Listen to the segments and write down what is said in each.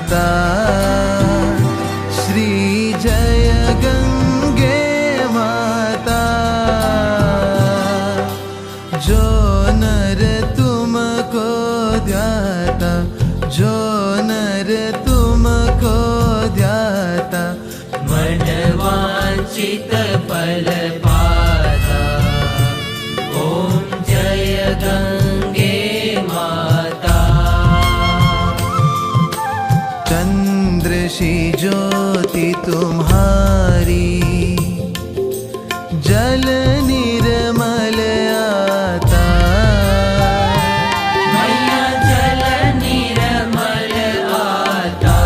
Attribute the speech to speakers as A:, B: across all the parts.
A: माता श्री जय गंगे माता। जो नर तुमको ध्याता, जो नर तुमको ध्याता,
B: मन वांछित फल पाता। ओम जय गंगे माता।
A: चंद्र सी ज्योति तुम्हारी, जल निर्मल आता।
B: मैया जल निर्मल आता।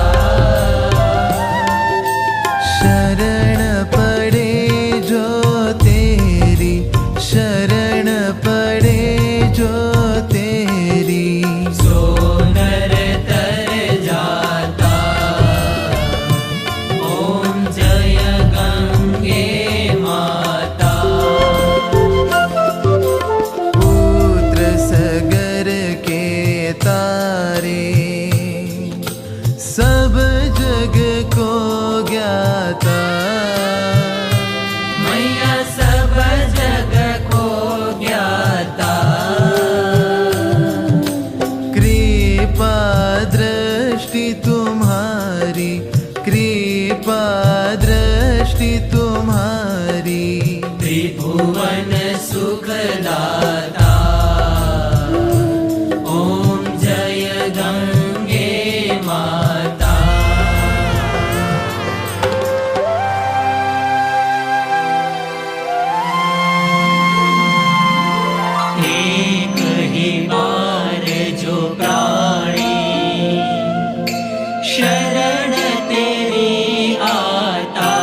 A: शरण पड़े जो तेरी, शरण पड़े जो तेरी,
B: सो नर तर जाता। ओम जय गंगे माता।
A: पुत्र सगर के तारे, सब जग को ज्ञाता।
B: मैया सब जग को ज्ञाता।
A: कृपा दृष्टि तुम्हारी, कृपा दृष्टि तुम्हारी,
B: त्रिभुवन सुखदाता। ओम जय गंगे माता। एक ही बार जो प्राणी शरण तेरी आता।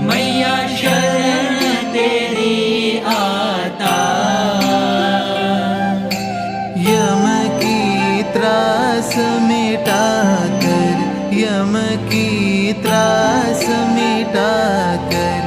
B: मैया शरण तेरी आता।
A: यम की त्रास मिटा कर, यम की त्रास मिटा कर,